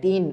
3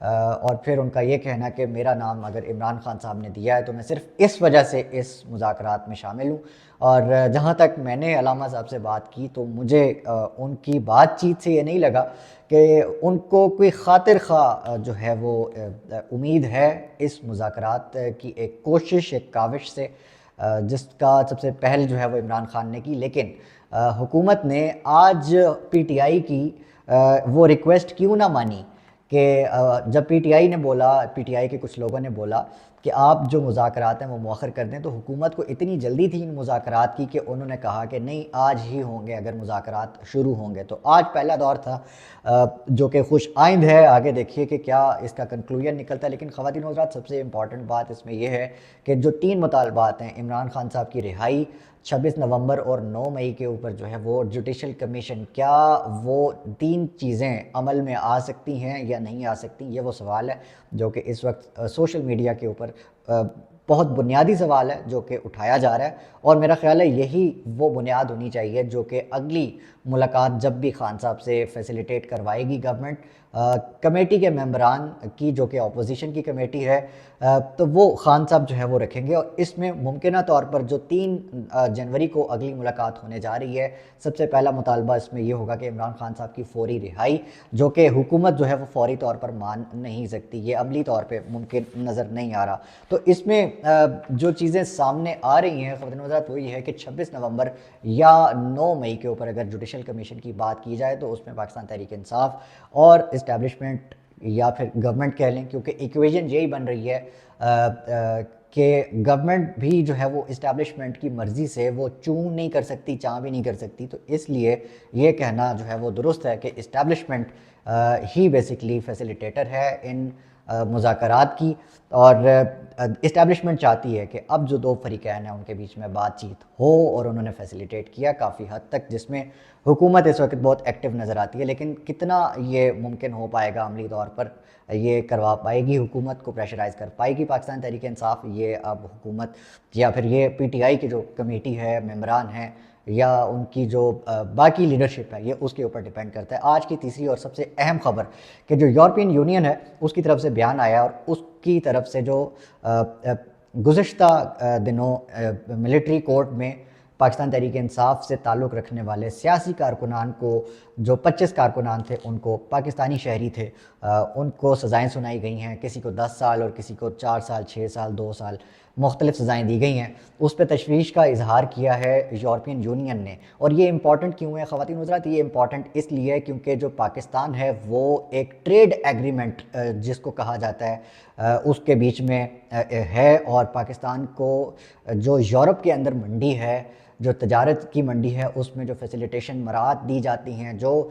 اور پھر ان کا یہ کہنا کہ میرا نام اگر عمران خان صاحب نے دیا ہے تو میں صرف اس وجہ سے اس مذاکرات میں شامل ہوں. اور جہاں تک میں نے علامہ صاحب سے بات کی تو مجھے ان کی بات چیت سے یہ نہیں لگا کہ ان کو کوئی خاطر خواہ جو ہے وہ امید ہے اس مذاکرات کی ایک کوشش، ایک کاوش سے، جس کا سب سے پہل جو ہے وہ عمران خان نے کی. لیکن حکومت نے آج پی ٹی آئی کی وہ ریکویسٹ کیوں نہ مانی کہ جب پی ٹی آئی نے بولا، پی ٹی آئی کے کچھ لوگوں نے بولا کہ آپ جو مذاکرات ہیں وہ مؤخر کر دیں، تو حکومت کو اتنی جلدی تھی ان مذاکرات کی کہ انہوں نے کہا کہ نہیں آج ہی ہوں گے اگر مذاکرات شروع ہوں گے. تو آج پہلا دور تھا جو کہ خوش آئند ہے. آگے دیکھیے کہ کیا اس کا کنکلوژن نکلتا ہے. لیکن خواتین و حضرات، سب سے امپورٹنٹ بات اس میں یہ ہے کہ جو 3 مطالبات ہیں، عمران خان صاحب کی رہائی، 26 نومبر اور 9 مئی کے اوپر جو ہے وہ جوڈیشل کمیشن، کیا وہ 3 چیزیں عمل میں آ سکتی ہیں یا نہیں آ سکتی، یہ وہ سوال ہے جو کہ اس وقت سوشل میڈیا کے اوپر بہت بنیادی سوال ہے جو کہ اٹھایا جا رہا ہے. اور میرا خیال ہے یہی وہ بنیاد ہونی چاہیے جو کہ اگلی ملاقات جب بھی خان صاحب سے فیسیلیٹیٹ کروائے گی گورنمنٹ، کمیٹی کے ممبران کی جو کہ اپوزیشن کی کمیٹی ہے، تو وہ خان صاحب جو ہے وہ رکھیں گے. اور اس میں ممکنہ طور پر جو 3 جنوری کو اگلی ملاقات ہونے جا رہی ہے، سب سے پہلا مطالبہ اس میں یہ ہوگا کہ عمران خان صاحب کی فوری رہائی، جو کہ حکومت جو ہے وہ فوری طور پر مان نہیں سکتی، یہ عملی طور پہ ممکن نظر نہیں آ رہا. تو اس میں جو چیزیں سامنے آ رہی ہیں خواتین و حضرات وہ یہ ہے کہ 26 نومبر یا 9 مئی کے اوپر اگر جوڈیشل کمیشن کی بات کی جائے تو اس میں پاکستان تحریک انصاف اور اسٹیبلشمنٹ یا پھر گورنمنٹ کہہ لیں، کیونکہ ایکویژن یہی بن رہی ہے کہ گورنمنٹ بھی جو ہے وہ اسٹیبلشمنٹ کی مرضی سے وہ چوں نہیں کر سکتی، چاں بھی نہیں کر سکتی. تو اس لیے یہ کہنا جو ہے وہ درست ہے کہ اسٹیبلشمنٹ ہی بیسکلی فیسیلیٹیٹر ہے ان مذاکرات کی. اور اسٹیبلشمنٹ چاہتی ہے کہ اب جو 2 فریقین ہیں ان کے بیچ میں بات چیت ہو، اور انہوں نے فیسیلیٹیٹ کیا کافی حد تک، جس میں حکومت اس وقت بہت ایکٹیو نظر آتی ہے. لیکن کتنا یہ ممکن ہو پائے گا عملی طور پر، یہ کروا پائے گی حکومت کو، پریشرائز کر پائے گی پاکستان تحریک انصاف، یہ اب حکومت یا پھر یہ پی ٹی آئی کی جو کمیٹی ہے، ممبران ہیں، یا ان کی جو باقی لیڈرشپ ہے، یہ اس کے اوپر ڈیپینڈ کرتا ہے. آج کی تیسری اور سب سے اہم خبر کہ جو یورپین یونین ہے اس کی طرف سے بیان آیا، اور اس کی طرف سے جو گزشتہ دنوں ملٹری کورٹ میں پاکستان تحریک انصاف سے تعلق رکھنے والے سیاسی کارکنان کو، جو 25 کارکنان تھے، ان کو پاکستانی شہری تھے، ان کو سزائیں سنائی گئی ہیں. کسی کو 10 سال اور کسی کو 4 سال، 6 سال، 2 سال، مختلف سزائیں دی گئی ہیں. اس پہ تشویش کا اظہار کیا ہے یورپین یونین نے. اور یہ امپورٹنٹ کیوں ہے خواتین حضرات؟ یہ امپورٹنٹ اس لیے ہے کیونکہ جو پاکستان ہے وہ ایک ٹریڈ ایگریمنٹ جس کو کہا جاتا ہے اس کے بیچ میں ہے، اور پاکستان کو جو یورپ کے اندر منڈی ہے، جو تجارت کی منڈی ہے، اس میں جو فیسیلیٹیشن مراعات دی جاتی ہیں، جو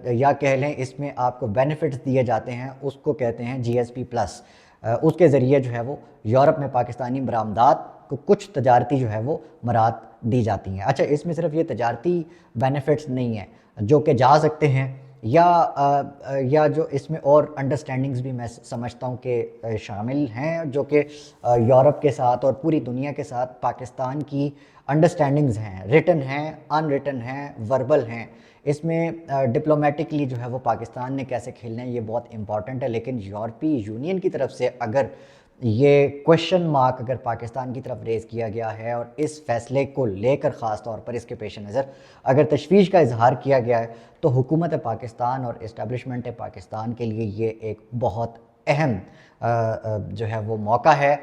یا کہہ لیں اس میں آپ کو بینیفٹس دیے جاتے ہیں، اس کو کہتے ہیں جی ایس پی پلس. اس کے ذریعے جو ہے وہ یورپ میں پاکستانی برآمدات کو کچھ تجارتی جو ہے وہ مراعات دی جاتی ہیں. اچھا، اس میں صرف یہ تجارتی بینیفٹس نہیں ہیں جو کہ جا سکتے ہیں، یا جو اس میں اور انڈرسٹینڈنگز بھی میں سمجھتا ہوں کہ شامل ہیں، جو کہ یورپ کے ساتھ اور پوری دنیا کے ساتھ پاکستان کی انڈرسٹینڈنگز ہیں، ریٹن ہیں، ان ریٹن ہیں، وربل ہیں. اس میں ڈپلومیٹکلی جو ہے وہ پاکستان نے کیسے کھیلنا ہے یہ بہت امپورٹنٹ ہے. لیکن یورپی یونین کی طرف سے اگر یہ کویشچن مارک اگر پاکستان کی طرف ریز کیا گیا ہے، اور اس فیصلے کو لے کر خاص طور پر اس کے پیش نظر اگر تشویش کا اظہار کیا گیا ہے، تو حکومت پاکستان اور اسٹیبلشمنٹ پاکستان کے لیے یہ ایک بہت اہم جو ہے وہ موقع ہے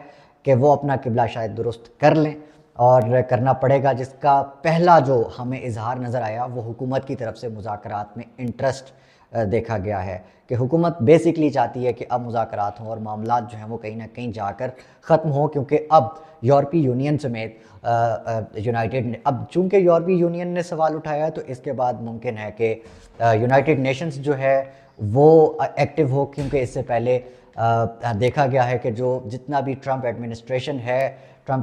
کہ وہ اپنا قبلہ شاید درست کر لیں. اور کرنا پڑے گا، جس کا پہلا جو ہمیں اظہار نظر آیا وہ حکومت کی طرف سے مذاکرات میں انٹرسٹ دیکھا گیا ہے کہ حکومت بیسکلی چاہتی ہے کہ اب مذاکرات ہوں اور معاملات جو ہیں وہ کہیں نہ کہیں جا کر ختم ہوں، کیونکہ اب یورپی یونین سمیت اب چونکہ یورپی یونین نے سوال اٹھایا ہے تو اس کے بعد ممکن ہے کہ یونائٹڈ نیشنز جو ہے وہ ایکٹیو ہو، کیونکہ اس سے پہلے دیکھا گیا ہے کہ جو جتنا بھی ٹرمپ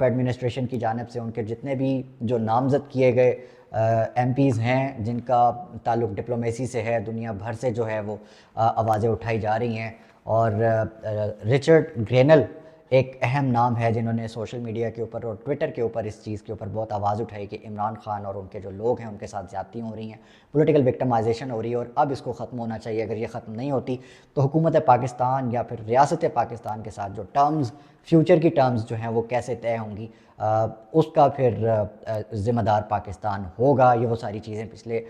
ایڈمنسٹریشن کی جانب سے ان کے جتنے بھی جو نامزد کیے گئے ایم پیز ہیں جن کا تعلق ڈپلومیسی سے ہے، دنیا بھر سے جو ہے وہ آوازیں اٹھائی جا رہی ہیں. اور رچرڈ گرینل ایک اہم نام ہے جنہوں نے سوشل میڈیا کے اوپر اور ٹویٹر کے اوپر اس چیز کے اوپر بہت آواز اٹھائی کہ عمران خان اور ان کے جو لوگ ہیں ان کے ساتھ زیادتیاں ہو رہی ہیں، پولیٹیکل وکٹمائزیشن ہو رہی ہے اور اب اس کو ختم ہونا چاہیے۔ اگر یہ ختم نہیں ہوتی تو حکومت پاکستان یا پھر ریاست پاکستان کے ساتھ جو ٹرمز، فیوچر کی ٹرمز جو ہیں وہ کیسے طے ہوں گی، اس کا پھر ذمہ دار پاکستان ہوگا۔ یہ وہ ساری چیزیں پچھلے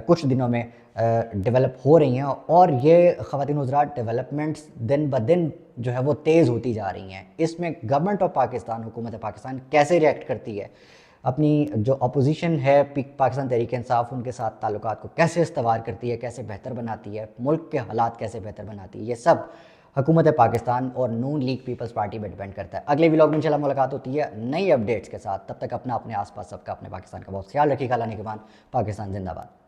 کچھ دنوں میں ڈیولپ ہو رہی ہیں اور یہ خواتین حضرات ڈیولپمنٹس دن بدن جو ہے وہ تیز ہوتی جا رہی ہیں۔ اس میں گورنمنٹ آف پاکستان، حکومت پاکستان کیسے ریئیکٹ کرتی ہے، اپنی جو اپوزیشن ہے پاکستان تحریک انصاف، ان کے ساتھ تعلقات کو کیسے استوار کرتی ہے، کیسے بہتر بناتی ہے، ملک کے حالات کیسے بہتر بناتی ہے، یہ سب حکومت پاکستان اور نون لیگ پیپلز پارٹی پہ ڈیپینڈ کرتا ہے۔ اگلے ولاگ میں انشاءاللہ ملاقات ہوتی ہے نئی اپڈیٹس کے ساتھ، تب تک اپنا، اپنے آس پاس سب کا، اپنے پاکستان کا بہت خیال رکھیے گا۔ اللہ نگہبان، پاکستان زندہ باد۔